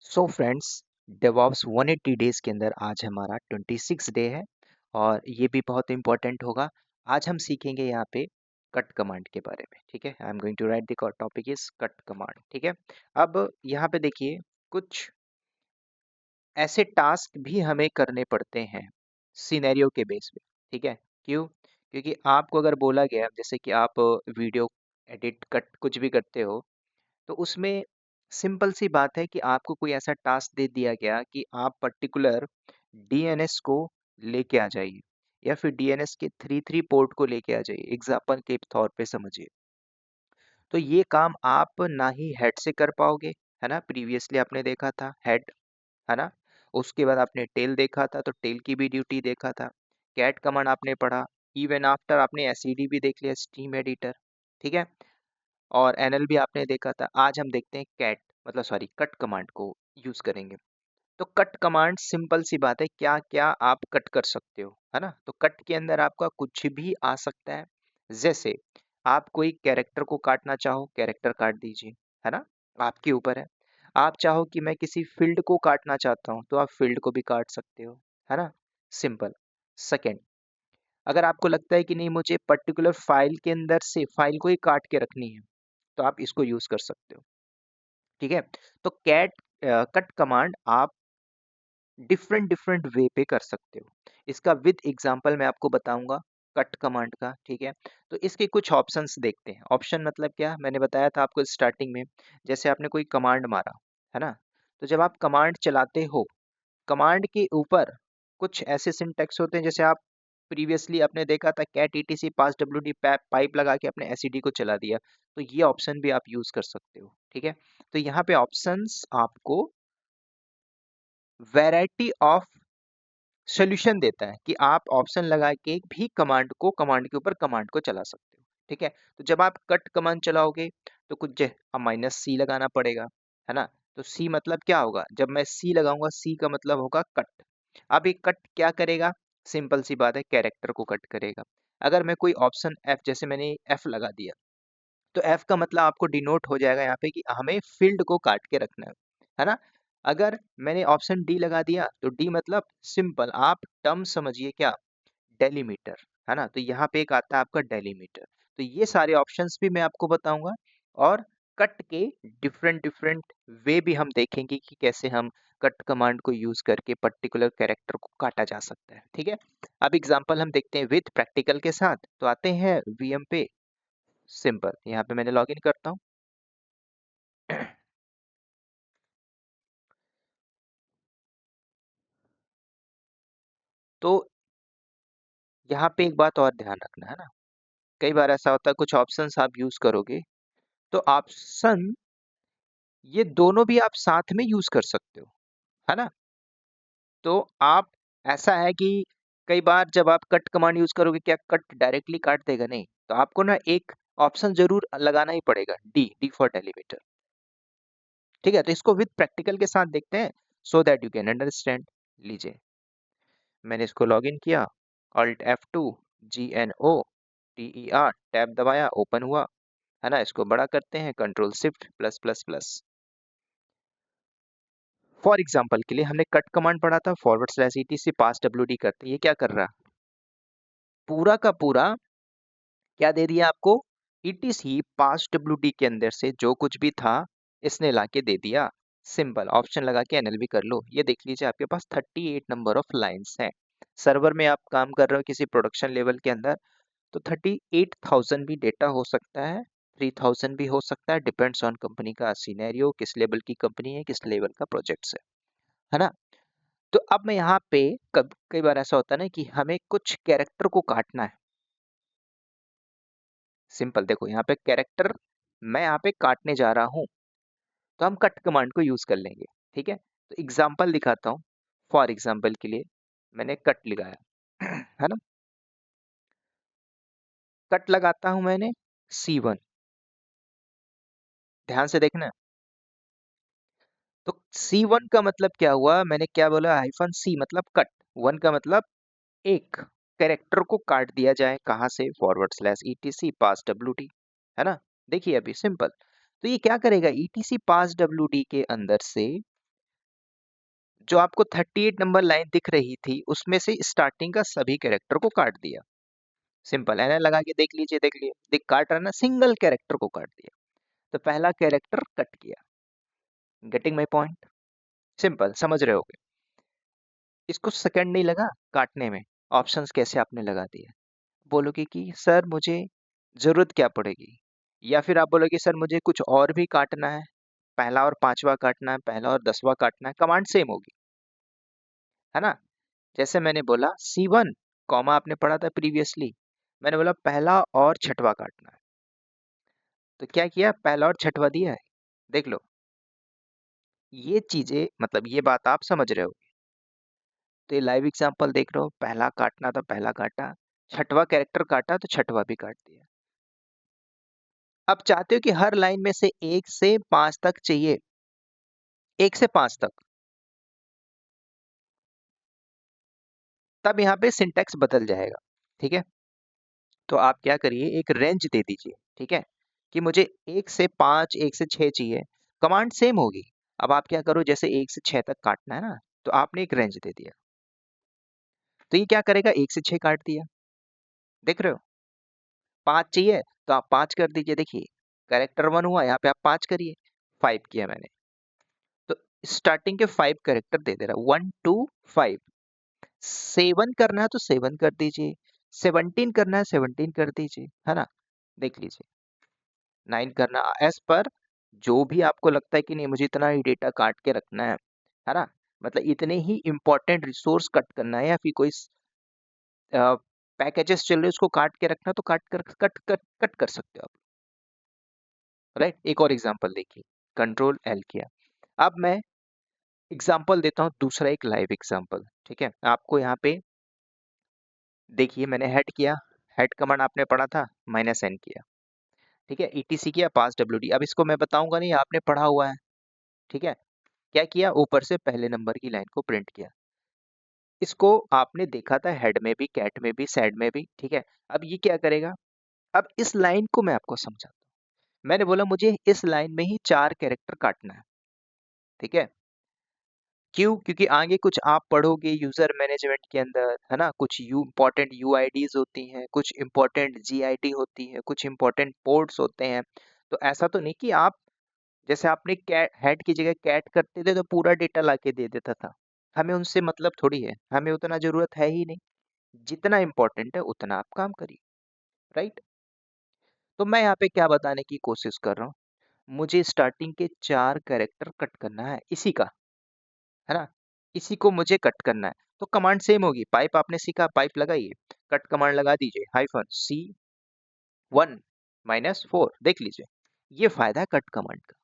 So friends, DevOps 180 days के अंदर आज हमारा 26 डे है और ये भी बहुत इंपॉर्टेंट होगा। आज हम सीखेंगे यहाँ पे कट कमांड के बारे में। ठीक है, I am going to write the topic is cut command. ठीक है, अब यहाँ पे देखिए कुछ ऐसे टास्क भी हमें करने पड़ते हैं सिनेरियो के बेस पे। ठीक है, क्यों? क्योंकि आपको अगर बोला गया जैसे कि आप वीडियो एडिट कट कुछ भी करते हो, तो उसमें सिंपल सी बात है कि आपको कोई ऐसा टास्क दे दिया गया कि आप पर्टिकुलर डीएनएस को लेके आ जाइए या फिर डीएनएस के 3 पोर्ट को लेके आ जाइए, एग्जाम्पल के तौर पे समझिए। तो ये काम आप ना ही हेड से कर पाओगे, है ना। प्रीवियसली आपने देखा था हेड, है ना। उसके बाद आपने टेल देखा था, तो टेल की भी ड्यूटी देखा था। कैट कमांड आपने पढ़ा, इवन आफ्टर आपने एसईडी भी देख लिया, स्टीम एडिटर। ठीक है, और एनएल भी आपने देखा था। आज हम देखते हैं कैट मतलब सॉरी कट कमांड को यूज करेंगे। तो कट कमांड सिंपल सी बात है, क्या क्या आप कट कर सकते हो, है ना। तो कट के अंदर आपका कुछ भी आ सकता है। जैसे आप कोई कैरेक्टर को काटना चाहो, कैरेक्टर काट दीजिए, है ना, आपके ऊपर है। आप चाहो कि मैं किसी फील्ड को काटना चाहता हूं, तो आप फील्ड को भी काट सकते हो, है ना। सिंपल। सेकेंड, अगर आपको लगता है कि नहीं मुझे पर्टिकुलर फाइल के अंदर से फाइल को ही काट के रखनी है, तो आप इसको यूज कर सकते हो। ठीक है, तो कैट कट कमांड आप डिफरेंट डिफरेंट वे पे कर सकते हो। इसका विद एग्जांपल मैं आपको बताऊंगा कट कमांड का। ठीक है, तो इसके कुछ ऑप्शंस देखते हैं। ऑप्शन मतलब क्या, मैंने बताया था आपको स्टार्टिंग में। जैसे आपने कोई कमांड मारा, है ना, तो जब आप कमांड चलाते हो, कमांड के ऊपर कुछ ऐसे सिंटेक्स होते हैं, जैसे आप प्रीवियसली आपने देखा था कैट ईटीसी पास डब्ल्यूडी पाइप लगा के अपने एसईडी को चला दिया, तो ये ऑप्शन भी आप यूज कर सकते हो। ठीक है, तो यहाँ पे ऑप्शंस आपको वैरायटी ऑफ सोल्यूशन देता है कि आप ऑप्शन लगा के भी कमांड के ऊपर कमांड को चला सकते हो। ठीक है, तो जब आप कट कमांड चलाओगे तो कुछ माइनस सी लगाना पड़ेगा, है ना। तो सी मतलब क्या होगा, जब मैं सी लगाऊंगा, सी का मतलब होगा कट। अब ये कट क्या करेगा, सिंपल सी बात है, कैरेक्टर को कट करेगा। अगर मैं कोई ऑप्शन एफ, जैसे मैंने एफ लगा दिया, तो एफ का मतलब आपको डिनोट हो जाएगा यहाँ पे कि हमें फील्ड को काट के रखना है ना। अगर मैंने ऑप्शन डी लगा दिया, तो डी मतलब सिंपल, आप टर्म समझिए क्या, डेलीमीटर, है ना। तो यहाँ पे एक आता है आपका डेलीमीटर। तो ये सारे ऑप्शंस भी मैं आपको बताऊंगा, और कट के डिफरेंट डिफरेंट वे भी हम देखेंगे कि कैसे हम कट कमांड को यूज करके पर्टिकुलर कैरेक्टर को काटा जा सकता है। ठीक है, अब एग्जांपल हम देखते हैं विद प्रैक्टिकल के साथ। तो आते हैं वीएम पे। सिंपल, यहाँ पे मैंने लॉगिन करता हूँ। तो यहाँ पे एक बात और ध्यान रखना, है ना। कई बार ऐसा होता है कुछ ऑप्शंस आप यूज करोगे, तो ऑप्शन ये दोनों भी आप साथ में यूज कर सकते हो, है ना। तो आप, ऐसा है कि कई बार जब आप कट कमांड यूज करोगे, क्या कट डायरेक्टली काट देगा? नहीं, तो आपको ना एक ऑप्शन जरूर लगाना ही पड़ेगा, डी, डी फॉर डेलीमीटर। ठीक है, तो इसको विद प्रैक्टिकल के साथ देखते हैं, so that you can understand. लीजिए, मैंने इसको लॉगिन किया, alt F2 GNO TER tab दबाया, ओपन हुआ, है ना। इसको बड़ा करते हैं, control shift plus plus plus. For example के लिए हमने कट कमांड पढ़ा था, फॉरवर्ड स्लैश ETC पास WD करते, ये क्या कर रहा, पूरा का पूरा क्या दे दिया आपको, ETC पास WD के अंदर से जो कुछ भी था इसने लाके दे दिया। सिंपल, ऑप्शन लगा के एनएलबी कर लो। ये देख लीजिए आपके पास 38 नंबर ऑफ लाइंस हैं। सर्वर में आप काम कर रहे हो किसी प्रोडक्शन लेवल के अंदर, तो 38,000 भी डेटा हो सकता है, 3,000 भी हो सकता है, डिपेंड्स ऑन कंपनी का सिनेरियो, किस लेवल की कंपनी है, किस लेवल का प्रोजेक्ट है ना। तो अब मैं यहाँ पे कई बार ऐसा होता है ना कि हमें कुछ कैरेक्टर को काटना है। सिंपल, देखो यहाँ पे कैरेक्टर मैं यहाँ पे काटने जा रहा हूँ, तो हम कट कमांड को यूज कर लेंगे। ठीक है, तो एग्जाम्पल दिखाता हूँ। फॉर एग्जाम्पल के लिए मैंने कट लगाया, है ना। कट लगाता हूं मैंने C1, ध्यान से देखना। तो C1 का मतलब क्या हुआ, मैंने क्या बोला, हाइफन सी मतलब कट, वन का मतलब एक कैरेक्टर को काट दिया जाए, कहां से, फॉरवर्ड स्लैश ETC पास WD, है ना। देखिए अभी सिंपल, तो ये क्या करेगा, ETC पास WD के अंदर से जो आपको 38 नंबर लाइन दिख रही थी उसमें से स्टार्टिंग का सभी कैरेक्टर को काट दिया। सिंपल है ना, लगा के देख लीजिए, देख लिए, देख काट रहा ना, सिंगल कैरेक्टर को काट दिया, तो पहला कैरेक्टर कट किया। Getting my point? सिंपल, समझ रहे होगे। इसको सेकंड नहीं लगा काटने में, ऑप्शंस कैसे आपने लगा दिए। बोलोगे कि सर मुझे जरूरत क्या पड़ेगी, या फिर आप बोलोगे सर मुझे कुछ और भी काटना है, पहला और पांचवा काटना है, पहला और 10वां काटना है, कमांड सेम होगी, है ना। जैसे मैंने बोला C1 कॉमा, आपने पढ़ा था प्रीवियसली, मैंने बोला पहला और छठवा काटना है, तो क्या किया, पहला और छठवा दिया है। देख लो, ये चीजें मतलब ये बात आप समझ रहे हो। तो ये लाइव एग्जांपल देख रहे हो, पहला काटना तो पहला काटा, छठवा कैरेक्टर काटा तो छठवा भी काट दिया। अब चाहते हो कि हर लाइन में से 1 से 5 तक चाहिए, 1 से 5 तक, तब यहाँ पे सिंटैक्स बदल जाएगा, ठीक है। तो आप क्या करिए, एक रेंज दे दीजिए, ठीक है, कि मुझे 1 से 5, 1 से 6 चाहिए, कमांड सेम होगी। अब आप क्या करो, जैसे 1 से 6 तक काटना है ना, तो आपने एक रेंज दे दिया, तो ये क्या करेगा, 1 से 6 काट दिया, देख रहे हो। 5 चाहिए तो आप 5 कर दीजिए, देखिए कैरेक्टर 1 हुआ, यहाँ पे आप 5 करिए, 5 किया मैंने, तो स्टार्टिंग के 5 कैरेक्टर दे दे रहा, 1 2 5। 7 करना है तो 7 कर दीजिए, 17 करना है 17 कर दीजिए, है ना। देख लीजिए, 9 करना, एज पर जो भी आपको लगता है कि नहीं मुझे इतना ही डेटा काट के रखना है ना, मतलब इतने ही इंपॉर्टेंट रिसोर्स कट करना है, या फिर कोई पैकेजेस चल रहे उसको काट के रखना, तो कट कर सकते हो आप, राइट। एक और एग्जांपल देखिए, कंट्रोल एल किया। अब मैं एग्जांपल देता हूँ, दूसरा एक लाइव एग्जांपल, ठीक है। आपको यहाँ पे देखिए, मैंने हेड किया, हेड कमांड आपने पढ़ा था, -n किया, ठीक है, etc किया, पास wd। अब इसको मैं बताऊंगा नहीं, आपने पढ़ा हुआ है, ठीक है। क्या किया, ऊपर से पहले नंबर की लाइन को प्रिंट किया। इसको आपने देखा था हेड में भी, कैट में भी, सैड में भी, ठीक है। अब ये क्या करेगा, अब इस लाइन को मैं आपको समझाता हूँ। मैंने बोला मुझे इस लाइन में ही 4 कैरेक्टर काटना है, ठीक है। क्यों? क्योंकि आगे कुछ आप पढ़ोगे यूजर मैनेजमेंट के अंदर, है ना, कुछ इंपॉर्टेंट यूआईडीज होती हैं, कुछ इंपॉर्टेंट जीआईडी होती है, कुछ इंपॉर्टेंट पोर्ट्स होते हैं। तो ऐसा तो नहीं कि आप, जैसे आपने कैट हेड की जगह कैट करते थे तो पूरा डेटा लाके दे देता था। हमें उनसे मतलब थोड़ी है, हमें उतना जरूरत है ही नहीं, जितना इंपॉर्टेंट है उतना आप काम करिए, राइट। तो मैं यहाँ पे क्या बताने की कोशिश कर रहा हूँ, मुझे स्टार्टिंग के 4 कैरेक्टर कट करना है, इसी का, है ना, इसी को मुझे कट करना है। तो कमांड सेम होगी, पाइप आपने सीखा, पाइप लगाइए, कट कमांड लगा दीजिए, -4, देख लीजिए, ये फायदा है कट कमांड का।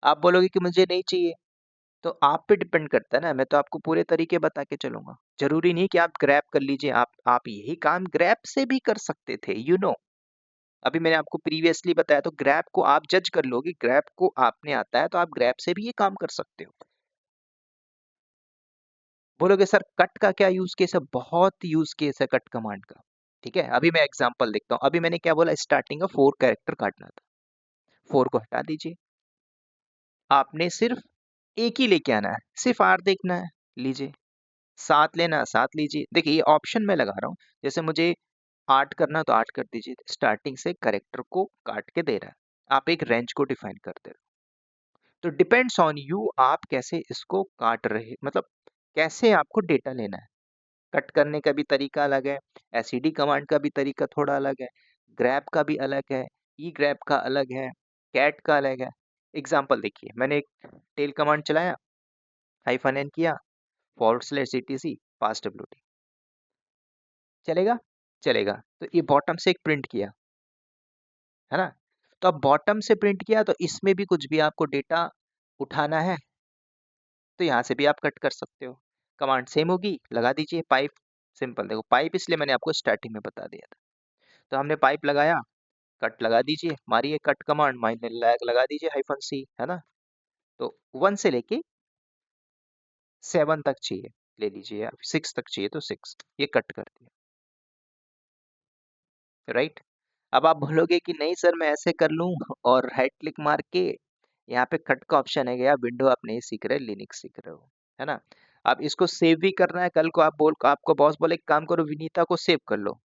आप बोलोगे कि मुझे नहीं चाहिए, तो आप पे डिपेंड करता है ना, मैं तो आपको पूरे तरीके बता के चलूंगा। जरूरी नहीं कि आप ग्रैब कर लीजिए, आप यही काम ग्रैब से भी कर सकते थे, अभी मैंने आपको प्रीवियसली बताया, तो ग्रैब को आप जज कर लोगे, ग्रैब को आपने आता है तो आप ग्रैब से भी ये काम कर सकते हो। बोलोगे सर कट का क्या यूज केस है, बहुत यूज केस है कट कमांड का, ठीक है। अभी मैं एग्जांपल देखता हूँ, अभी मैंने क्या बोला, स्टार्टिंग का 4 कैरेक्टर काटना था, 4 को हटा दीजिए, आपने सिर्फ एक ही लेके आना है, सिर्फ आर देखना है, लीजिए, 7 लेना 7 लीजिए। देखिए ये ऑप्शन मैं लगा रहा हूँ, जैसे मुझे 8 करना तो 8 कर दीजिए, स्टार्टिंग से कैरेक्टर को काट के दे रहा है, आप एक रेंज को डिफाइन करते हो। तो डिपेंड्स ऑन यू, आप कैसे इसको काट रहे, मतलब कैसे आपको डेटा लेना है। कट करने का भी तरीका अलग है, एसईडी कमांड का भी तरीका थोड़ा अलग है, ग्रैब का भी अलग है, ई ग्रैब का अलग है, कैट का अलग है। एग्जाम्पल देखिए, मैंने एक टेल कमांड चलाया, -n किया, /etc पास wd, चलेगा, चलेगा। तो ये बॉटम से एक प्रिंट किया, है ना। तो अब बॉटम से प्रिंट किया, तो इसमें भी कुछ भी आपको डेटा उठाना है, तो यहाँ से भी आप कट कर सकते हो, कमांड सेम होगी, लगा दीजिए पाइप। सिंपल, देखो पाइप इसलिए मैंने आपको स्टार्टिंग में बता दिया था। तो हमने पाइप लगाया, कट लगा दीजिए, मारिए कट कमांड, माइनर लगा दीजिए -c, है ना। तो 1 से लेके 7 तक चाहिए, ले लीजिए आप, 6 तक चाहिए तो 6, ये कट कर दिया, राइट। अब आप बोलोगे कि नहीं सर मैं ऐसे कर लूं और राइट क्लिक मार के यहाँ पे कट का ऑप्शन है, या विंडो आप नहीं सीख रहे, लिनक्स सीख रहे हो, है ना। अब इसको सेव भी करना है, कल को आपको बॉस बोले एक काम करो, विनीता को सेव कर लो,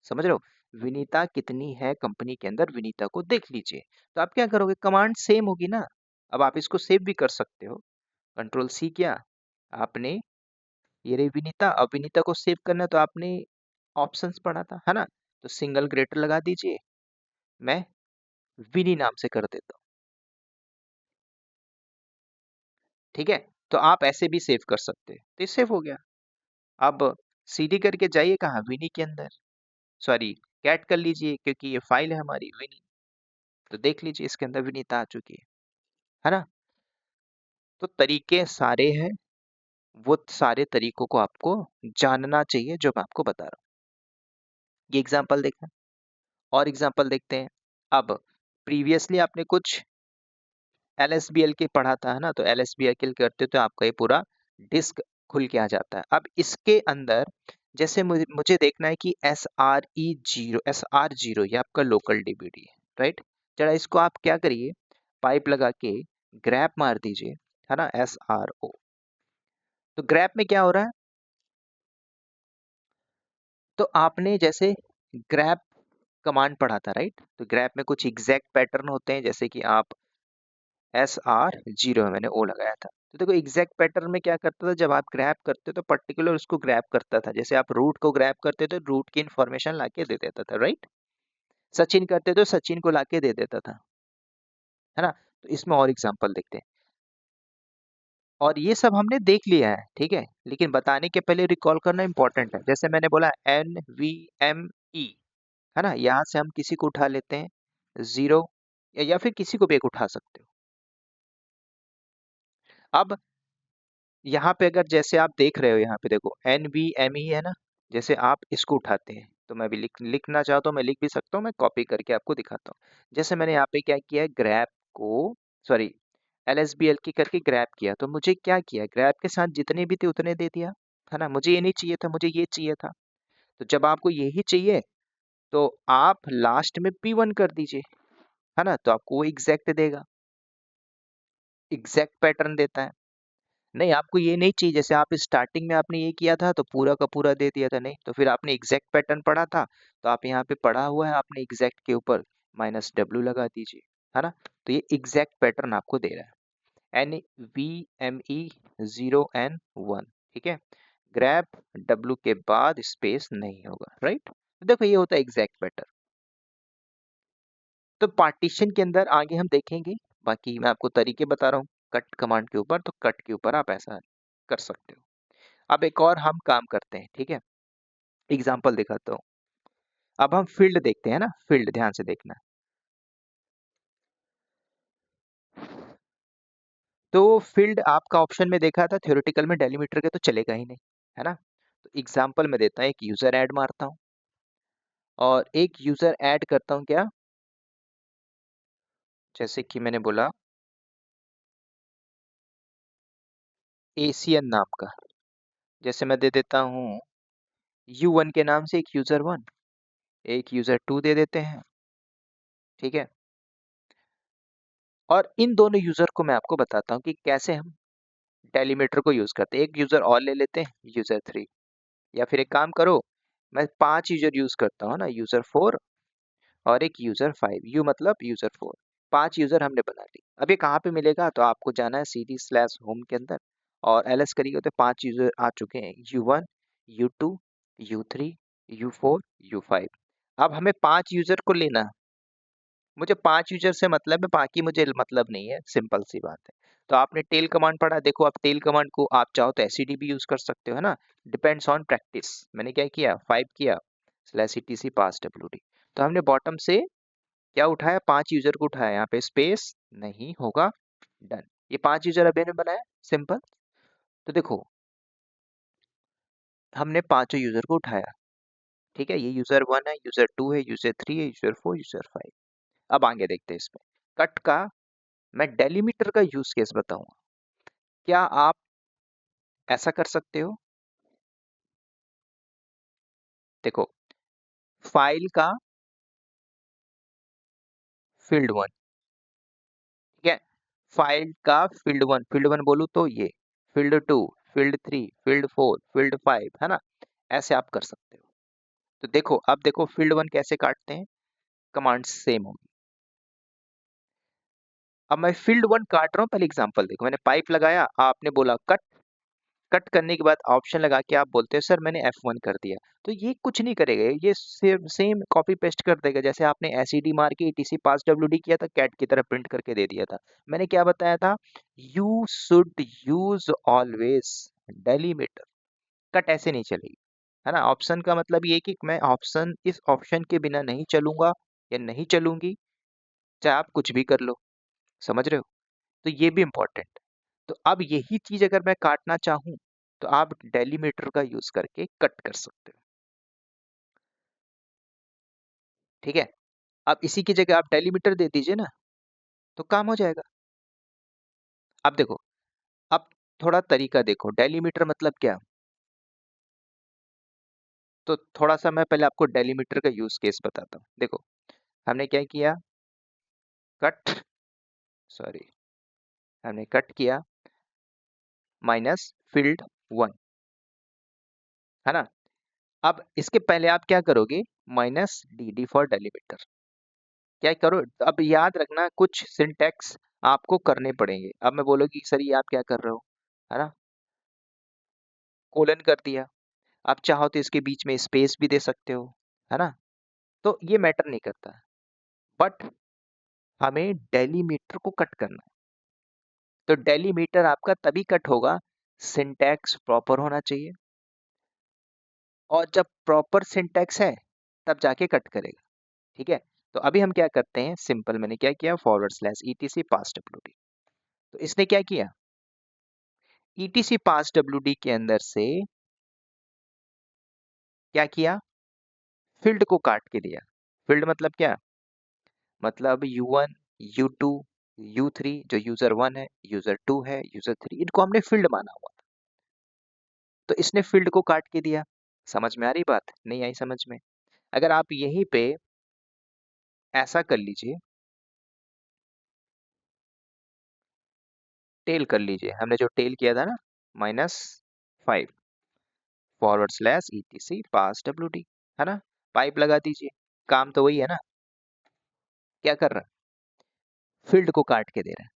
समझ रहे हो, विनीता कितनी है कंपनी के अंदर, विनीता को देख लीजिए। तो आप क्या करोगे, कमांड सेम होगी ना। अब आप इसको सेव भी कर सकते हो, कंट्रोल सी किया आपने, ये रही विनीता। अब विनीता को सेव करना है तो आपने ऑप्शंस पढ़ा था, है ना। तो सिंगल ग्रेटर लगा दीजिए, मैं विनी नाम से कर देता हूँ, ठीक है। तो आप ऐसे भी सेव कर सकते हैं, तो ये सेव हो गया। अब सीडी करके जाइए कहाँ, विनी के अंदर, सॉरी कैट कर लीजिए, क्योंकि ये फाइल है हमारी विनी। तो देख लीजिए इसके अंदर विनीता आ चुकी है ना। तो तरीके सारे हैं, वो सारे तरीकों को आपको जानना चाहिए जो मैं आपको बता रहा हूँ। ये एग्जाम्पल देखना, और एग्जाम्पल देखते हैं। अब प्रीवियसली आपने कुछ LSBL के पढ़ा था, है ना। तो LSBL करते तो आपका ये पूरा डिस्क खुल के आ जाता है। अब इसके अंदर जैसे मुझे देखना है कि SR0 ये आपका लोकल DVD है, राइट। जरा इसको आप क्या करिए, पाइप लगा के ग्रैप मार दीजिए, है ना, SRO। तो ग्रैप में क्या हो रहा है, तो आपने जैसे ग्रैप कमांड पढ़ा था, राइट। तो ग्रैप में कुछ एग्जैक्ट पैटर्न होते हैं, जैसे कि आप SR0 मैंने ओ लगाया था। तो देखो एग्जैक्ट पैटर्न में क्या करता था, जब आप ग्रैप करते तो पर्टिकुलर उसको ग्रैप करता था, जैसे आप रूट को ग्रैप करते तो रूट की इंफॉर्मेशन लाके दे देता था, राइट। सचिन करते तो सचिन को लाके दे देता था, है ना। तो इसमें और एग्जांपल देखते हैं, और ये सब हमने देख लिया है, ठीक है। लेकिन बताने के पहले रिकॉल करना इंपॉर्टेंट है। जैसे मैंने बोला NVMe, है ना, यहाँ से हम किसी को उठा लेते हैं, 0 या फिर किसी को भी एक उठा सकते हो। अब यहाँ पे अगर जैसे आप देख रहे हो, यहाँ पे देखो NVMe है ना, जैसे आप इसको उठाते हैं, तो मैं भी लिखना चाहता हूँ, मैं लिख भी सकता हूँ, मैं कॉपी करके आपको दिखाता हूँ। जैसे मैंने यहाँ पे क्या किया है, ग्रैप को, सॉरी LSBL की करके ग्रैप किया, तो मुझे क्या किया, ग्रैप के साथ जितने भी थे उतने दे दिया, है ना। मुझे ये नहीं चाहिए था, मुझे ये चाहिए था। तो जब आपको यही चाहिए तो आप लास्ट में P1 कर दीजिए, है ना, तो आपको वो एग्जैक्ट देगा, एग्जैक्ट पैटर्न देता है। नहीं, आपको ये नहीं चाहिए, जैसे आप स्टार्टिंग में आपने ये किया था तो पूरा का पूरा दे दिया था, नहीं तो फिर आपने एग्जैक्ट पैटर्न पढ़ा था, तो आप यहाँ पे पढ़ा हुआ है आपने एग्जैक्ट के ऊपर -W लगा दीजिए, है ना। तो ये एग्जैक्ट पैटर्न आपको दे रहा है, NVMe0N1, ठीक है। ग्रैप W के बाद स्पेस नहीं होगा, राइट। तो देखो ये होता है एग्जैक्ट पैटर्न। तो पार्टीशन के अंदर आगे हम देखेंगे, बाकी मैं आपको तरीके बता रहा हूँ कट कमांड के ऊपर, तो कट के ऊपर आप ऐसा कर सकते हो। अब एक और हम काम करते हैं, ठीक है, एग्जाम्पल दिखाता हूँ। अब हम फील्ड देखते हैं ना, फील्ड ध्यान से देखना। तो फील्ड आपका ऑप्शन में देखा था, थ्योरेटिकल में डेलीमीटर के तो चलेगा ही नहीं, है ना। तो एग्जाम्पल में देता हूँ, एक यूजर ऐड मारता हूँ, और एक यूजर ऐड करता हूँ क्या, जैसे कि मैंने बोला एशियन नाम का, जैसे मैं दे देता हूँ U1 के नाम से एक यूजर 1, एक यूजर 2 दे देते हैं, ठीक है। और इन दोनों यूजर को मैं आपको बताता हूँ कि कैसे हम डेलीमीटर को यूज करते हैं। एक यूजर और ले लेते हैं, यूजर 3, या फिर एक काम करो, मैं 5 यूजर यूज करता हूँ ना, यूजर 4 और एक यूजर 5, यू मतलब यूजर 4, 5 यूजर हमने बना ली। अब ये कहाँ पे मिलेगा, तो आपको जाना है CD/होम के अंदर, और LS करिए तो 5 यूजर आ चुके हैं, U1, U2, U3, U4, U5। अब हमें 5 यूजर को लेना है, मुझे 5 यूजर से मतलब है, बाकी मुझे मतलब नहीं है, सिंपल सी बात है। तो आपने टेल कमांड पढ़ा, देखो आप टेल कमांड को आप चाहो तो SCD भी यूज कर सकते हो, है ना, डिपेंड्स ऑन प्रैक्टिस। मैंने क्या किया, 5 किया /etc pass WD। तो हमने बॉटम से क्या उठाया, 5 यूजर को उठाया, यहाँ पे स्पेस नहीं होगा, डन। ये 5 यूजर अभी ने बनाया, सिंपल। तो देखो हमने पांचों यूजर को उठाया, ठीक है, ये यूजर 1 है, यूजर 2 है, यूजर 3 है, यूजर 4, यूजर 5। अब आगे देखते हैं इसमें कट का, मैं डेलीमीटर का यूज केस बताऊंगा। क्या आप ऐसा कर सकते हो, देखो फाइल का फील्ड 1, ठीक है, फाइल का फील्ड वन बोलूँ तो ये, फील्ड 2, फील्ड 3, फील्ड 4, फील्ड 5, है ना? ऐसे आप कर सकते हो। तो देखो, अब देखो फील्ड 1 कैसे काटते हैं, कमांड सेम होगी। अब मैं फील्ड 1 काट रहा हूँ, पहले एग्जांपल देखो, मैंने पाइप लगाया, आपने बोला कट, कट करने के बाद ऑप्शन लगा के आप बोलते हो सर मैंने F1 कर दिया, तो ये कुछ नहीं करेगा, ये सेम कॉपी पेस्ट कर देगा। जैसे आपने एसईडी मार के ईटीसी पास डब्ल्यूडी किया था, कैट की तरह प्रिंट करके दे दिया था। मैंने क्या बताया था, you should use always delimiter, cut ऐसे नहीं चलेगी, है ना? ऑप्शन का मतलब ये कि मैं ऑप्शन, इस ऑप्शन के बिना नहीं चलूंगा या नहीं चलूंगी, चाहे आप कुछ भी कर लो, समझ रहे हो? तो ये भी इंपॉर्टेंट। तो अब यही चीज अगर मैं काटना चाहूं तो आप डेलीमीटर का यूज करके कट कर सकते हो, ठीक है? अब इसी की जगह आप डेलीमीटर दे दीजिए ना, तो काम हो जाएगा। अब देखो, अब थोड़ा तरीका देखो, डेलीमीटर मतलब क्या, तो थोड़ा सा मैं पहले आपको डेलीमीटर का यूज केस बताता हूँ। देखो, हमने क्या किया, कट, सॉरी, हमने कट किया माइनस फील्ड 1, है ना? अब इसके पहले आप क्या करोगे, minus D, D for delimiter, क्या करो, अब याद रखना कुछ सिंटैक्स आपको करने पड़ेंगे। अब मैं बोलोगी सर ये आप क्या कर रहे हो, है ना? कोलन कर दिया, आप चाहो तो इसके बीच में स्पेस भी दे सकते हो, है ना? तो ये मैटर नहीं करता, बट हमें डेलीमीटर को कट करना है। तो डेलीमीटर आपका तभी कट होगा, सिंटैक्स प्रॉपर होना चाहिए, और जब प्रॉपर सिंटैक्स है तब जाके कट करेगा, ठीक है? तो अभी हम क्या करते हैं, सिंपल, मैंने क्या किया, फॉरवर्ड स्लैश ईटीसी पास डब्ल्यूडी, तो इसने क्या किया, ईटीसी पास डब्ल्यूडी के अंदर से क्या किया, फील्ड को काट के दिया। फील्ड मतलब क्या, मतलब U1, U2, U3, जो यूजर 1 है, यूजर 2 है, यूजर 3, इनको हमने फील्ड माना हुआ था, तो इसने फील्ड को काट के दिया। समझ में आ रही बात, नहीं आई समझ में? अगर आप यहीं पे ऐसा कर लीजिए, टेल कर लीजिए, हमने जो टेल किया था ना, -5 फॉरवर्ड स्लैश ईटीसी पास डब्ल्यूडी, है ना? पाइप लगा दीजिए, काम तो वही है ना, क्या कर रहा है, फील्ड को काट के दे रहा है।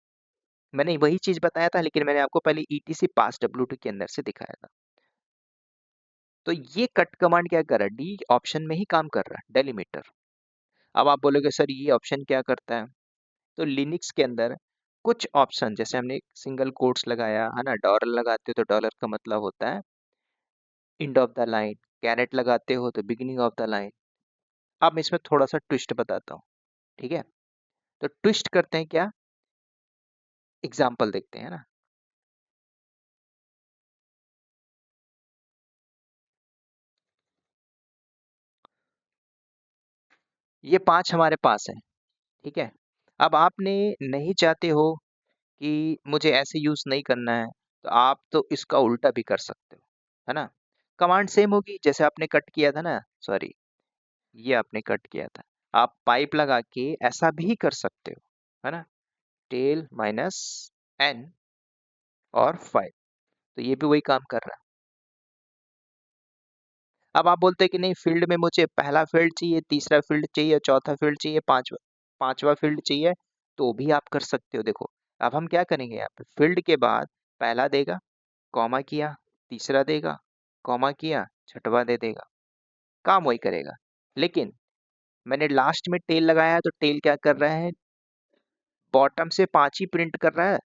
मैंने वही चीज बताया था, लेकिन मैंने आपको पहले ईटीसी पास डब्ल्यूडी के अंदर से दिखाया था। तो ये कट कमांड क्या कर रहा है, डी ऑप्शन में ही काम कर रहा है, डेलीमीटर। अब आप बोलोगे सर ये ऑप्शन क्या करता है, तो लिनक्स के अंदर कुछ ऑप्शन, जैसे हमने सिंगल कोट्स लगाया है ना, डॉलर लगाते हो तो डॉलर का मतलब होता है end of the line, caret लगाते हो तो बिगिनिंग ऑफ द लाइन। अब मैं इसमें थोड़ा सा ट्विस्ट बताता हूँ, ठीक है? तो ट्विस्ट करते हैं क्या, एग्जाम्पल देखते हैं ना। ये 5 हमारे पास है, ठीक है? अब आपने नहीं चाहते हो कि मुझे ऐसे यूज नहीं करना है, तो आप तो इसका उल्टा भी कर सकते हो, है ना? कमांड सेम होगी, जैसे आपने कट किया था ना, सॉरी, ये आपने कट किया था, आप पाइप लगा के ऐसा भी कर सकते हो, है ना? टेल माइनस एन और 5, तो ये भी वही काम कर रहा है। अब आप बोलते हैं कि नहीं, फील्ड में मुझे पहला फील्ड चाहिए, तीसरा फील्ड चाहिए, चौथा फील्ड चाहिए, पांचवा फील्ड चाहिए, तो भी आप कर सकते हो। देखो, अब हम क्या करेंगे, यहाँ पे फील्ड के बाद पहला देगा, कॉमा किया, तीसरा देगा, कॉमा किया, छठवा दे देगा, काम वही करेगा। लेकिन मैंने लास्ट में टेल लगाया है, तो टेल क्या कर रहा है, बॉटम से 5 ही प्रिंट कर रहा है,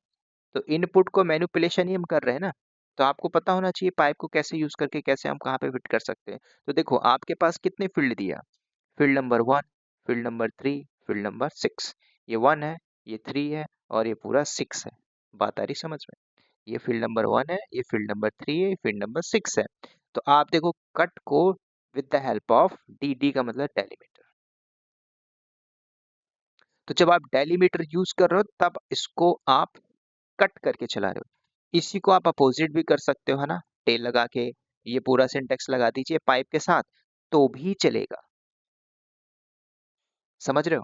तो इनपुट को मैनिपुलेशन ही हम कर रहे हैं ना। तो आपको पता होना चाहिए पाइप को कैसे यूज करके कैसे हम कहाँ पे फिट कर सकते हैं। तो देखो, आपके पास कितने फील्ड दिया, field number 1, field number 3, field number 6, ये 1 है, ये 3 है, और ये पूरा 6 है। बात आ रही समझ में? ये फील्ड नंबर 1 है, ये फील्ड नंबर 3 है, ये फील्ड नंबर 6 है। तो आप देखो, कट को with the help of D, D का मतलब डेलीमीटर। तो जब आप डेलीमीटर यूज कर रहे हो, तब इसको आप कट करके चला रहे हो। इसी को आप अपोजिट भी कर सकते हो, है ना? टेल लगा के ये पूरा सिंटेक्स लगा दीजिए पाइप के साथ, तो भी चलेगा। समझ रहे हो?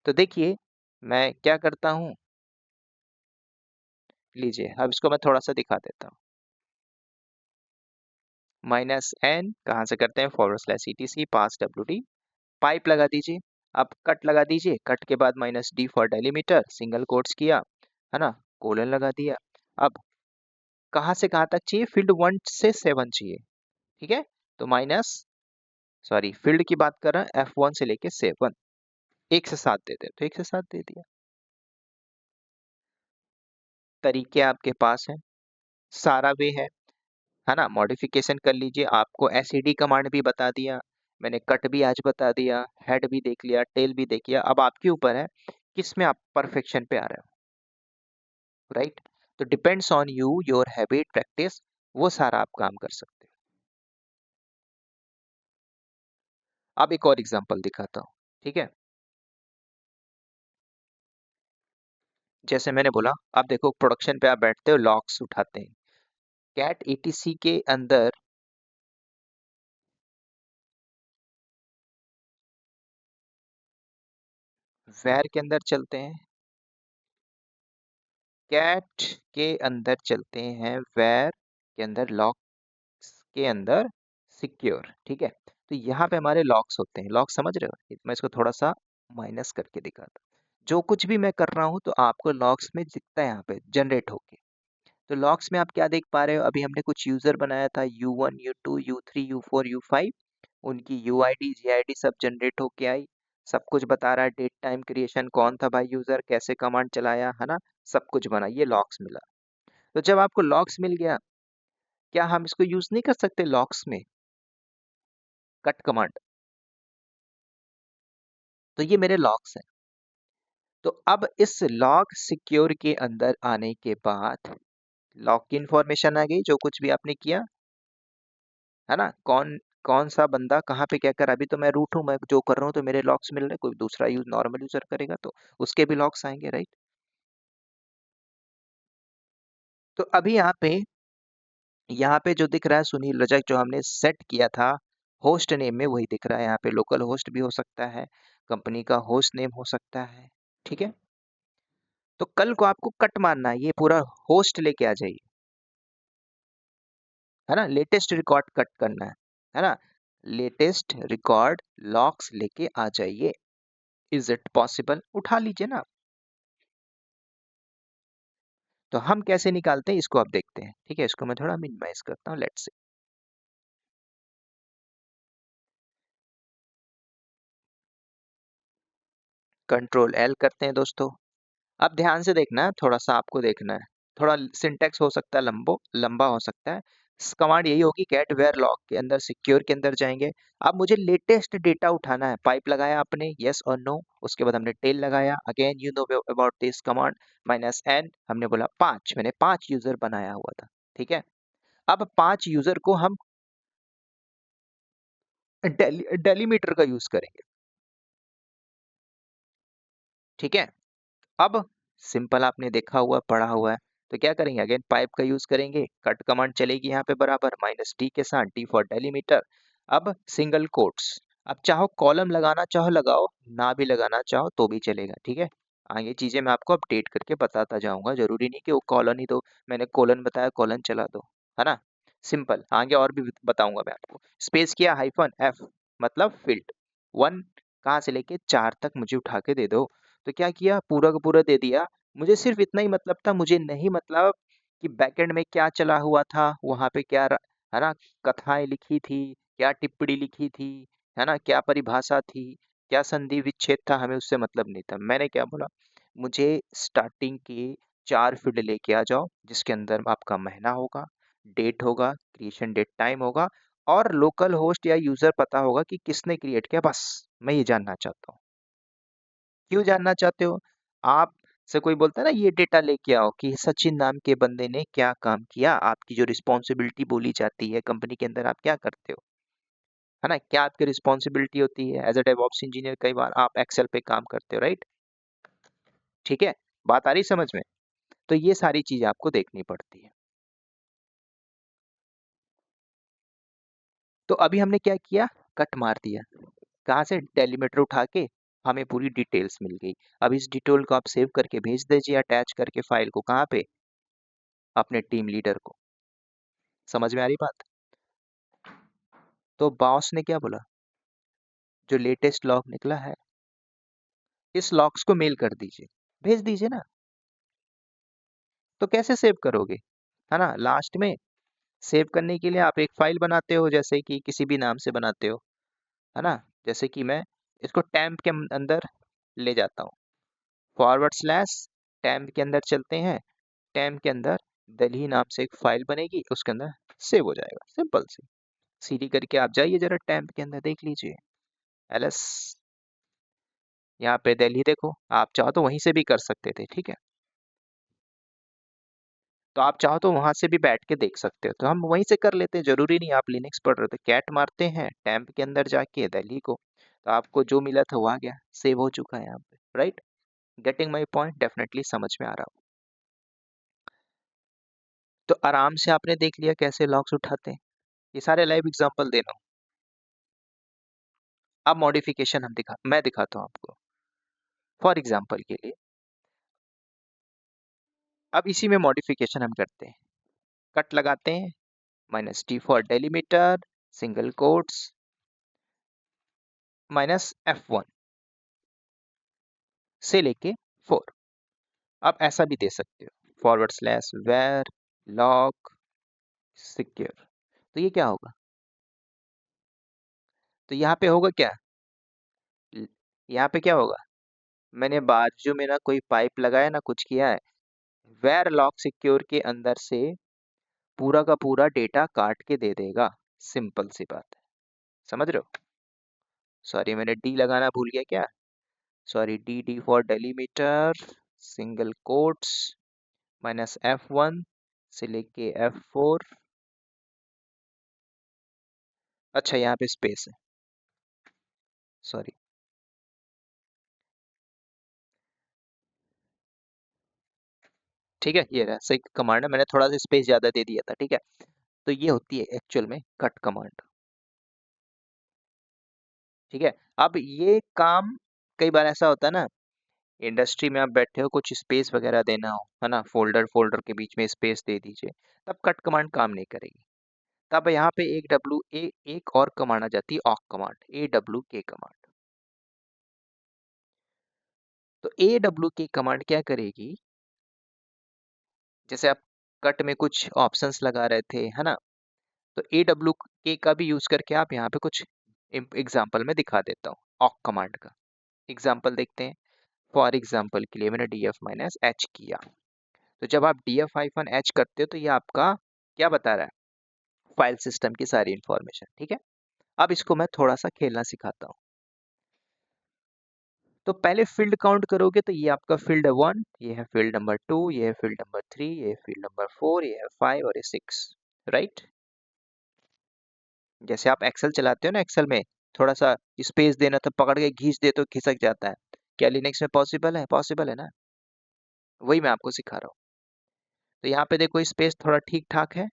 तो देखिए, मैं क्या करता हूँ, लीजिए अब इसको मैं थोड़ा सा दिखा देता हूँ। -n कहाँ से करते हैं, /etc पास WD, पाइप लगा दीजिए। अब कट लगा दीजिए, कट के बाद -d for delimiter, single quotes किया, है ना, कोलन लगा दिया। अब कहाँ से कहाँ तक चाहिए, फील्ड 1 से 7 चाहिए, ठीक है। तो फील्ड की बात कर रहा है, F1 से लेके 7, 1 से 7 देते हैं, तो 1 से 7 दे दिया। तरीके आपके पास हैं, सारा वे है ना, मॉडिफिकेशन कर लीजिए। आपको SED कमांड भी बता दिया मैंने, कट भी आज बता दिया, हेड भी देख लिया, टेल भी देख लिया। अब आपके ऊपर है किस में आप परफेक्शन पे आ रहे हो, राइट। तो depends on you, your habit, practice, वो सारा आप काम कर सकते हो। अब एक और एग्जांपल दिखाता हूँ, ठीक है। जैसे मैंने बोला, आप देखो प्रोडक्शन पे आप बैठते हो, लॉक्स उठाते हैं, कैट ATC के अंदर वेर के अंदर चलते हैं, कैट के अंदर चलते हैं, वेर के अंदर, लॉक के अंदर, सिक्योर, ठीक है। तो यहाँ पे हमारे लॉक्स होते हैं, लॉक समझ रहे हो, मैं इसको थोड़ा सा माइनस करके दिखाता हूँ। जो कुछ भी मैं कर रहा हूँ तो आपको लॉक्स में दिखता है, यहाँ पे जनरेट होके। तो लॉक्स में आप क्या देख पा रहे हो, अभी हमने कुछ यूजर बनाया था, U1 U2 U3 U4 U5, उनकी UID GID सब जनरेट होके आई, सब कुछ बता रहा है, डेट टाइम क्रिएशन, कौन था भाई यूजर, कैसे कमांड चलाया, है ना, सब कुछ बना, ये लॉक्स मिला। तो जब आपको लॉक्स मिल गया, क्या हम इसको यूज नहीं कर सकते लॉक्स में, कट कमांड। तो ये मेरे लॉक्स हैं। तो अब इस लॉग सिक्योर के अंदर आने के बाद लॉग की इंफॉर्मेशन आ गई, जो कुछ भी आपने किया, है ना, कौन कौन सा बंदा कहाँ पे क्या कर, अभी तो मैं रूट हूँ, मैं जो कर रहा हूँ तो मेरे लॉक्स मिल रहे, कोई दूसरा यूज नॉर्मल यूजर करेगा तो उसके भी लॉक्स आएंगे, राइट। तो अभी यहाँ पे जो दिख रहा है सुनील रजक, जो हमने सेट किया था होस्ट नेम में, वही दिख रहा है यहाँ पे। लोकल होस्ट भी हो सकता है, कंपनी का होस्ट नेम हो सकता है, ठीक है। तो कल को आपको कट मारना है, ये पूरा होस्ट लेके आ जाइए, है ना, लेटेस्ट रिकॉर्ड कट करना है ना, लेटेस्ट रिकॉर्ड लॉक्स लेके आ जाइए। इज इट पॉसिबल, उठा लीजिए ना। तो हम कैसे निकालते हैं इसको आप देखते हैं, ठीक है। इसको मैं थोड़ा मिनिमाइज करता हूँ, लेट्स से Ctrl L करते हैं दोस्तों। अब ध्यान से देखना है, थोड़ा सा आपको देखना है, थोड़ा सिंटेक्स हो सकता है लंबा हो सकता है। कमांड यही होगी, गेट वेयर लॉक के अंदर, सिक्योर के अंदर जाएंगे। अब मुझे लेटेस्ट डेटा उठाना है, पाइप लगाया आपने, यस और नो, उसके बाद हमने टेल लगाया, again you know about this command, -n, हमने बोला 5, मैंने 5 यूजर बनाया हुआ था, ठीक है। अब 5 यूजर को हम डेलीमीटर का यूज करेंगे, ठीक है। अब सिंपल आपने देखा हुआ, पढ़ा हुआ है, तो क्या करेंगे, अगेन पाइप का यूज करेंगे, कट कमांड चलेगी यहाँ पे बराबर, -d के साथ, d फॉर डेलीमीटर। अब सिंगल कोट्स, अब चाहो कॉलम लगाना चाहो लगाओ, ना भी लगाना चाहो तो भी चलेगा, ठीक है। आगे चीजें मैं आपको अपडेट करके बताता जाऊंगा, जरूरी नहीं कि वो कॉलन ही दो, मैंने कोलन बताया कॉलन चला दो, है ना। सिंपल, आगे और भी बताऊंगा मैं आपको। स्पेस किया, -f, मतलब फील्ड 1 कहाँ से लेके 4 तक मुझे उठा के दे दो। तो क्या किया, पूरा का पूरा दे दिया। मुझे सिर्फ इतना ही मतलब था, मुझे नहीं मतलब कि बैकएंड में क्या चला हुआ था, वहां पे क्या है ना, कथाएं लिखी थी, क्या टिप्पणी लिखी थी, है ना, क्या परिभाषा थी, क्या संधि विच्छेद था, हमें उससे मतलब नहीं था। मैंने क्या बोला, मुझे स्टार्टिंग के 4 फील्ड लेके आ जाओ, जिसके अंदर आपका महीना होगा, डेट होगा, क्रिएशन डेट टाइम होगा, और लोकल होस्ट या यूजर पता होगा कि किसने क्रिएट किया, बस मैं ये जानना चाहता हूँ। क्यों जानना चाहते हो, आप से कोई बोलता है ना, ये डेटा लेके आओ कि सचिन नाम के बंदे ने क्या काम किया, आपकी जो रिस्पॉन्सिबिलिटी बोली जाती है कंपनी के अंदर, आप क्या करते हो, है ना, क्या आपकी रिस्पॉन्सिबिलिटी होती है एज अ डेवऑप्स इंजीनियर, कई बार आप एक्सेल पे काम करते हो, राइट, ठीक है। बात आ रही समझ में, तो ये सारी चीज आपको देखनी पड़ती है। तो अभी हमने क्या किया, कट मार दिया, कहाँ से, डेलीमीटर उठा के, हमें पूरी डिटेल्स मिल गई। अब इस डिटेल को आप सेव करके भेज दीजिए अटैच करके फाइल को, कहाँ पे, अपने टीम लीडर को। समझ में आ रही बात? तो बॉस ने क्या बोला, जो लेटेस्ट लॉग निकला है इस लॉग्स को मेल कर दीजिए, भेज दीजिए ना। तो कैसे सेव करोगे, है ना? लास्ट में सेव करने के लिए आप एक फाइल बनाते हो, जैसे कि किसी भी नाम से बनाते हो, है ना? जैसे कि मैं इसको टैम्प के अंदर ले जाता हूँ, फॉरवर्ड स्लैश टैम्प के अंदर चलते हैं, टैम्प के अंदर दिल्ली नाम से एक फाइल बनेगी, उसके अंदर सेव हो जाएगा, सिंपल सी। सीडी करके आप जाइए जरा टैम्प के अंदर, देख लीजिए एलएस, यहाँ पे दिल्ली देखो, आप चाहो तो वहीं से भी कर सकते थे, ठीक है? तो आप चाहो तो वहां से भी बैठ के देख सकते हो, तो हम वहीं से कर लेते हैं, जरूरी नहीं आप लिनक्स पढ़ रहे थे, कैट मारते हैं टैम्प के अंदर जाके दिल्ली को, तो आपको जो मिला था वो आ गया, सेव हो चुका है यहाँ पे, right? Getting my point? Definitely समझ में आ रहा हो। तो आराम से आपने देख लिया कैसे लॉग्स उठाते हैं, ये सारे लाइव एग्जांपल दे रहा हूँ। अब मॉडिफिकेशन मैं दिखाता हूँ आपको, फॉर एग्जांपल के लिए। अब इसी में मॉडिफिकेशन हम करते हैं, कट लगाते हैं, -t for delimiter, single quotes, -f1 से लेके 4। आप ऐसा भी दे सकते हो, forward slash var log secure. तो ये क्या होगा, तो यहाँ पे होगा क्या, यहाँ पे क्या होगा, मैंने बाजू में ना कोई पाइप लगाया ना कुछ किया है, वेर लॉग सिक्योर के अंदर से पूरा का पूरा डेटा काट के दे देगा, सिंपल सी बात है। समझ रहे हो? सॉरी मैंने डी लगाना भूल गया क्या, sorry, D for delimiter, single quotes, -f1 से लेके f4। अच्छा यहाँ पे स्पेस है, सॉरी, ठीक है, ये रहा सही कमांड है, मैंने थोड़ा सा स्पेस ज्यादा दे दिया था, ठीक है? तो ये होती है एक्चुअल में कट कमांड, ठीक है? अब ये काम कई बार ऐसा होता है ना, इंडस्ट्री में आप बैठे हो, कुछ स्पेस वगैरह देना हो, है ना, फोल्डर फोल्डर के बीच में स्पेस दे दीजिए, तब कट कमांड काम नहीं करेगी। तब यहाँ पे एक और कमांड आ जाती है, ऑक कमांड, AWK कमांड। तो AWK कमांड क्या करेगी, जैसे आप कट में कुछ ऑप्शंस लगा रहे थे, है ना, तो AWK का भी यूज करके आप यहाँ पे कुछ एग्जाम्पल में दिखा देता हूँ, ऑक कमांड का एग्जाम्पल देखते हैं। फॉर एग्जाम्पल के लिए मैंने df-h किया, तो जब आप df-h करते हो तो ये आपका क्या बता रहा है, फाइल सिस्टम की सारी इंफॉर्मेशन, ठीक है? अब इसको मैं थोड़ा सा खेलना सिखाता हूँ। तो पहले फील्ड काउंट करोगे तो ये आपका फील्ड 1, ये है फील्ड नंबर 2, ये है फील्ड नंबर 3, ये है फील्ड नंबर 4, ये है 5 और ये 6, राइट? जैसे आप एक्सेल चलाते हो ना, एक्सेल में थोड़ा सा स्पेस देना तो पकड़ के खींच दे तो खिसक जाता है, क्या लिनक्स में पॉसिबल है? पॉसिबल है ना, वही मैं आपको सिखा रहा हूँ। तो यहाँ पे देखो स्पेस थोड़ा ठीक ठाक है,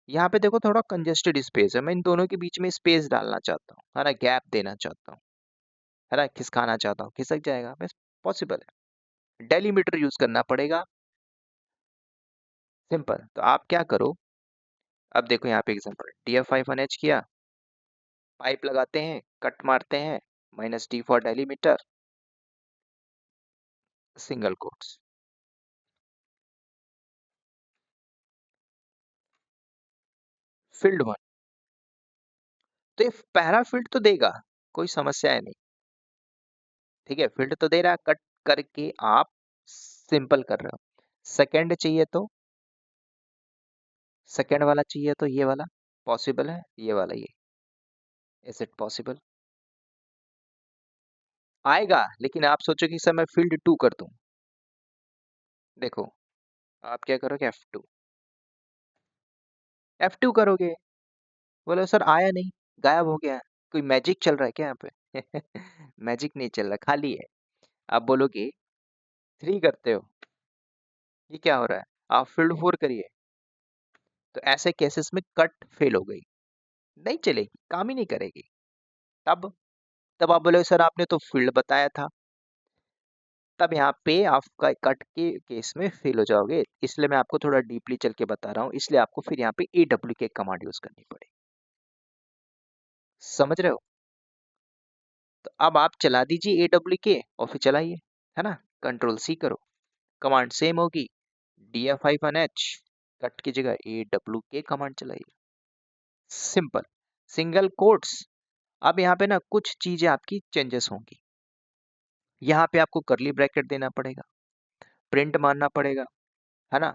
यहाँ पे देखो थोड़ा कंजेस्टेड स्पेस है, मैं इन दोनों के बीच में स्पेस डालना चाहता हूँ, है ना, गैप देना चाहता हूँ, है ना, खिसकाना चाहता हूँ, खिसक जाएगा, बस पॉसिबल है, डेलीमीटर यूज करना पड़ेगा, सिंपल। तो आप क्या करो, अब देखो यहाँ पे एग्जांपल, df-h किया, पाइप लगाते हैं, कट मारते हैं, -t for delimiter, single quotes, field 1, तो ये पहला फील्ड तो देगा, कोई समस्या है नहीं, ठीक है, फील्ड तो दे रहा है, कट करके आप सिंपल कर रहे हो। सेकंड चाहिए तो, सेकंड वाला चाहिए तो ये वाला पॉसिबल है, ये वाला, ये इज इट पॉसिबल, आएगा, लेकिन आप सोचो कि सर मैं फील्ड 2 कर दूं, देखो आप क्या करोगे, F2 करोगे, बोलो सर आया नहीं, गायब हो गया, कोई मैजिक चल रहा है क्या यहाँ पे? मैजिक नहीं चल रहा, खाली है। आप बोलोगे 3 करते हो, ये क्या हो रहा है, आप फील्ड 4 करिए, तो ऐसे केसेस में कट फेल हो गई, नहीं चलेगी, काम ही नहीं करेगी। तब तब आप बोले सर आपने तो फील्ड बताया था, तब यहाँ पे आपका कट के केस में फेल हो जाओगे, इसलिए मैं आपको थोड़ा डीपली चल के बता रहा हूँ, इसलिए आपको फिर यहाँ पे AWK कमांड यूज करनी पड़ेगी। समझ रहे हो? तो अब आप चला दीजिए AWK और फिर चलाइए, है ना, Ctrl+C करो, कमांड सेम होगी, df-h कट की जगह AWK कमांड चलाइए, सिंपल, सिंगल कोट्स। अब यहाँ पे ना कुछ चीजें आपकी चेंजेस होंगी, यहाँ पे आपको करली ब्रैकेट देना पड़ेगा, प्रिंट मानना पड़ेगा, है ना,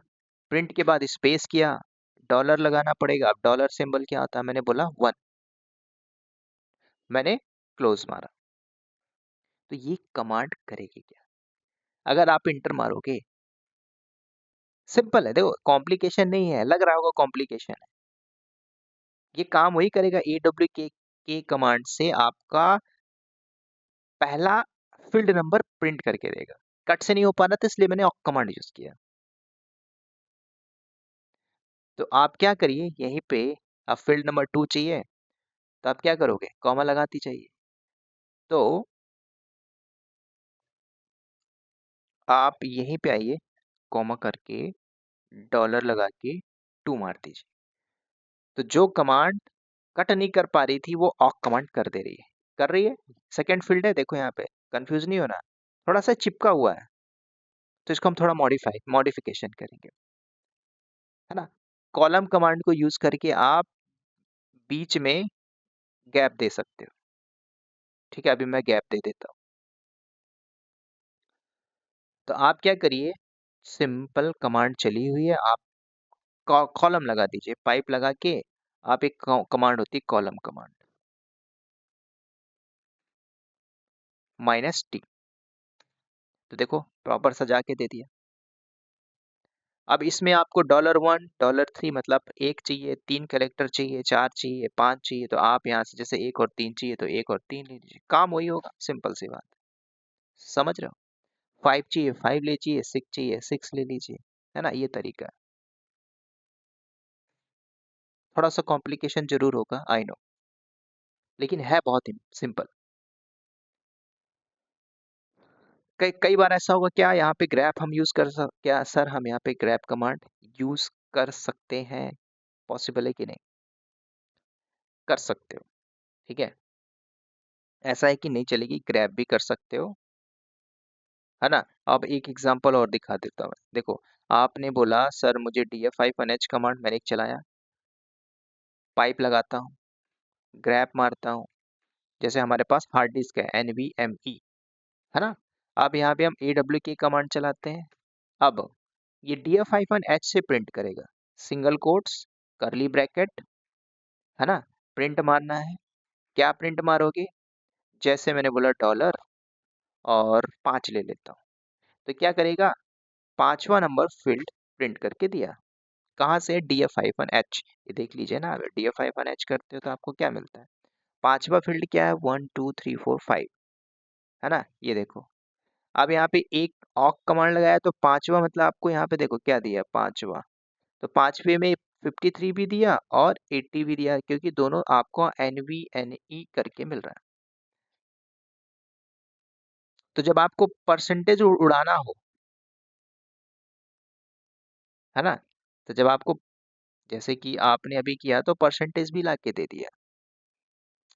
प्रिंट के बाद स्पेस किया, डॉलर लगाना पड़ेगा। अब डॉलर सिंबल क्या होता है, मैंने बोला 1, मैंने क्लोज मारा। तो ये कमांड करेगी क्या, अगर आप इंटर मारोगे, सिंपल है, देखो कॉम्प्लिकेशन नहीं है, लग रहा होगा कॉम्प्लिकेशन है, ये काम वही करेगा। AWK के कमांड से आपका पहला फील्ड नंबर प्रिंट करके देगा, कट से नहीं हो पा रहा था इसलिए मैंने ऑक कमांड यूज किया। तो आप क्या करिए, यहीं पे अब फील्ड नंबर 2 चाहिए, तो आप क्या करोगे, कॉमा लगाती चाहिए, तो आप यहीं पे आइए, कॉमा करके डॉलर लगा के 2 मार दीजिए। तो जो कमांड कट नहीं कर पा रही थी वो ऑक कमांड कर दे रही है, कर रही है। सेकंड फील्ड है, देखो यहाँ पे, कंफ्यूज नहीं होना, थोड़ा सा चिपका हुआ है, तो इसको हम थोड़ा मॉडिफिकेशन करेंगे, है ना। कॉलम कमांड को यूज करके आप बीच में गैप दे सकते हो, ठीक है, अभी मैं गैप दे देता हूँ। तो आप क्या करिए, सिंपल कमांड चली हुई है, आप कॉलम लगा दीजिए, पाइप लगा के आप एक कमांड होती है कॉलम कमांड, -T, तो देखो प्रॉपर सजा के दे दिया। अब इसमें आपको $1, $3 मतलब एक चाहिए, 3 कैरेक्टर चाहिए, 4 चाहिए, 5 चाहिए, तो आप यहाँ से जैसे 1 और 3 चाहिए तो 1 और 3 ले लीजिए, काम वही होगा, सिंपल सी बात, समझ रहे हो। 5 चाहिए 5 ले लीजिए, 6 चाहिए 6 ले लीजिए, है ना, ये तरीका है। थोड़ा सा कॉम्प्लिकेशन जरूर होगा, आई नो, लेकिन है बहुत ही सिंपल। कई कई बार ऐसा होगा, क्या यहाँ पे ग्रैप हम यूज कर सक क्या सर हम यहाँ पे ग्रैप कमांड यूज कर सकते हैं, पॉसिबल है कि नहीं, कर सकते हो, ठीक है, ऐसा है कि नहीं चलेगी, ग्रैप भी कर सकते हो, है ना। अब एक एग्जांपल और दिखा देता हूँ, देखो आपने बोला सर मुझे df-h कमांड, मैंने एक चलाया, पाइप लगाता हूँ, ग्रैप मारता हूँ, जैसे हमारे पास हार्ड डिस्क है NVMe, है ना। अब यहाँ पे हम AWK कमांड चलाते हैं, अब ये df-h से प्रिंट करेगा, सिंगल कोट्स, करली ब्रैकेट, है ना, प्रिंट मारना है, क्या प्रिंट मारोगे, जैसे मैंने बोला डॉलर और 5 ले लेता हूँ, तो क्या करेगा, पांचवा नंबर फील्ड प्रिंट करके दिया, कहाँ से, df-h, ये देख लीजिए ना, अगर df-h करते हो तो आपको क्या मिलता है, पांचवा फील्ड क्या है, 1 2 3 4 5, है ना, ये देखो। अब यहाँ पे एक ऑक कमांड लगाया तो पांचवा मतलब आपको यहाँ पे देखो क्या दिया, पांचवा, तो पांचवे में 53 भी दिया और 80 भी दिया, क्योंकि दोनों आपको NVNE करके मिल रहा है। तो जब आपको परसेंटेज उड़ाना हो, है ना, तो जब आपको, जैसे कि आपने अभी किया तो परसेंटेज भी ला के दे दिया,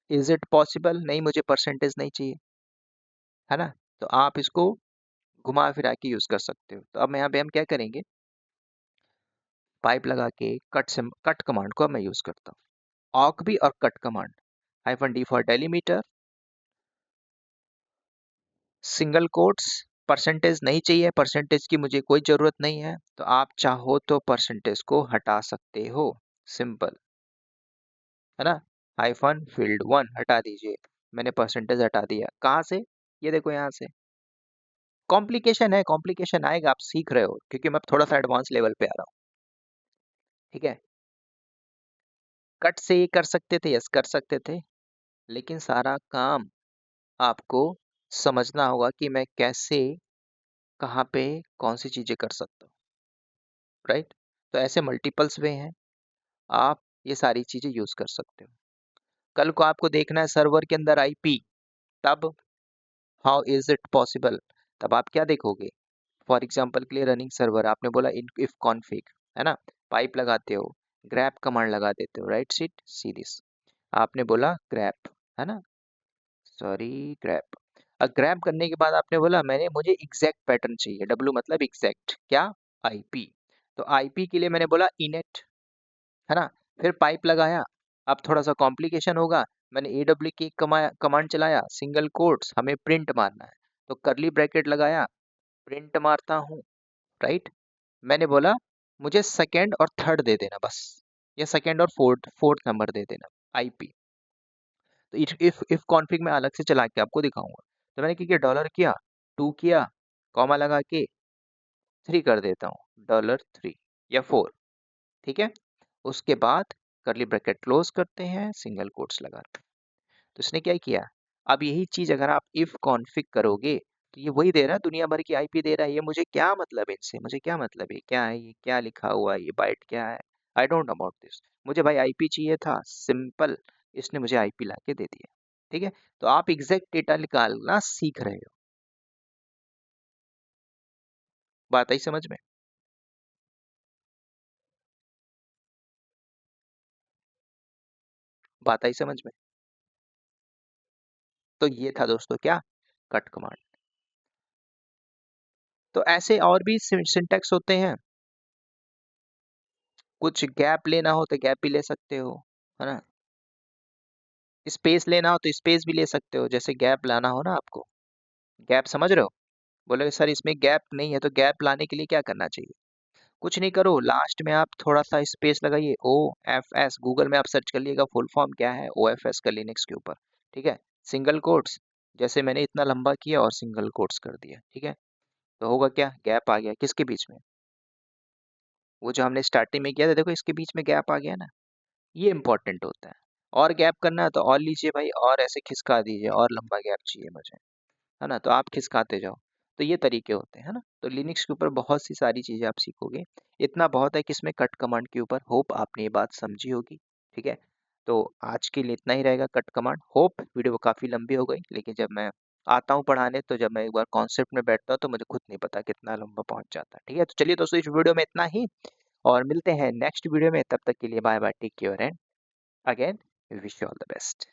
इज इट पॉसिबल, नहीं मुझे परसेंटेज नहीं चाहिए, है ना, तो आप इसको घुमा फिरा के यूज कर सकते हो। तो अब यहाँ पे हम क्या करेंगे, पाइप लगा के कट कमांड को मैं यूज करता हूँ, ऑक भी और cut command, -D for delimiter, single quotes, percentage नहीं चाहिए, परसेंटेज की मुझे कोई जरूरत नहीं है, तो आप चाहो तो परसेंटेज को हटा सकते हो, सिंपल, है ना, -फील्ड 1 हटा दीजिए, मैंने परसेंटेज हटा दिया, कहाँ से, ये देखो यहाँ से, कॉम्प्लिकेशन है, कॉम्प्लिकेशन आएगा, आप सीख रहे हो, क्योंकि मैं थोड़ा सा एडवांस लेवल पे आ रहा हूँ, ठीक है। कट से ये कर सकते थे, यस कर सकते थे, लेकिन सारा काम आपको समझना होगा कि मैं कैसे, कहाँ पे, कौन सी चीजें कर सकता हूँ, राइट। तो ऐसे मल्टीपल्स वे हैं, आप ये सारी चीजें यूज कर सकते हो। कल को आपको देखना है सर्वर के अंदर IP, तब हाउ इज इट पॉसिबल, तब आप क्या देखोगे? फॉर एग्जाम्पल के लिए रनिंग सर्वर आपने बोला इन इफ कॉन्फिग, है ना, पाइप लगाते हो, ग्रैप कमांड लगा देते हो, राइट सीट सी दिस, आपने बोला ग्रैप, है ना, सॉरी ग्रैप, अब ग्रैप करने के बाद आपने बोला मैंने मुझे एग्जैक्ट पैटर्न चाहिए, डब्ल्यू मतलब एग्जैक्ट क्या, आईपी, तो आईपी के लिए मैंने बोला इनेट, है ना, फिर पाइप लगाया, अब थोड़ा सा कॉम्प्लिकेशन होगा, मैंने ए डब्ल्यू की कमांड चलाया, सिंगल कोट्स हमें प्रिंट मारना है, तो करली ब्रैकेट लगाया, प्रिंट मारता हूँ, राइट, मैंने बोला मुझे सेकंड और थर्ड दे देना बस, या सेकंड और फोर्थ फोर्थ नंबर दे देना आईपी, तो इफ कॉन्फिग में अलग से चला के आपको दिखाऊंगा, तो मैंने क्या किया, डॉलर किया, 2 किया, कॉमा लगा के 3 कर देता हूँ, $3 या 4, ठीक है, उसके बाद करली ब्रैकेट क्लोज करते हैं, सिंगल कोट्स लगाते हैं, तो इसने क्या किया, अब यही चीज अगर आप इफ कॉन्फिग करोगे तो ये वही दे रहा है, दुनिया भर की आईपी दे रहा है, ये मुझे क्या मतलब है इनसे, मुझे क्या मतलब है, क्या है ये, क्या लिखा हुआ है, ये बाइट क्या है, I don't know about this, मुझे भाई आईपी चाहिए था सिंपल, इसने मुझे आईपी ला के दे दिया, ठीक है, तो आप एग्जैक्ट डेटा निकालना सीख रहे हो, बात आई समझ में, बात आई समझ में, तो ये था दोस्तों क्या, कट कमांड, तो ऐसे और भी सिंटैक्स होते हैं, कुछ गैप लेना हो तो गैप भी ले सकते हो, है ना, स्पेस लेना हो तो स्पेस भी ले सकते हो, जैसे गैप लाना हो ना आपको, गैप समझ रहे हो, बोले सर इसमें गैप नहीं है, तो गैप लाने के लिए क्या करना चाहिए, कुछ नहीं करो, लास्ट में आप थोड़ा सा स्पेस लगाइए, ओ एफ एस, गूगल में आप सर्च कर लिएगा फुल फॉर्म क्या है ओ एफ एस का लिनक्स के ऊपर, ठीक है, सिंगल कोट्स, जैसे मैंने इतना लंबा किया और सिंगल कोट्स कर दिया, ठीक है, तो होगा क्या, गैप आ गया किसके बीच में, वो जो हमने स्टार्टिंग में किया था, देखो इसके बीच में गैप आ गया ना, ये इंपॉर्टेंट होता है, और गैप करना है तो और लीजिए भाई, और ऐसे खिसका दीजिए, और लंबा गैप चाहिए मुझे, है ना, तो आप खिसकाते जाओ, तो ये तरीके होते हैं, है ना, तो लिनक्स के ऊपर बहुत सी सारी चीजें आप सीखोगे, इतना बहुत है कि इसमें कट कमांड के ऊपर, होप आपने ये बात समझी होगी, ठीक है, तो आज के लिए इतना ही रहेगा कट कमांड, होप वीडियो काफी लंबी हो गई, लेकिन जब मैं आता हूँ पढ़ाने, तो जब मैं एक बार कॉन्सेप्ट में बैठता हूँ तो मुझे खुद नहीं पता कितना लंबा पहुंच जाता है, ठीक है, तो चलिए दोस्तों इस वीडियो में इतना ही, और मिलते हैं नेक्स्ट वीडियो में, तब तक के लिए bye bye, take care and again wish you all the best.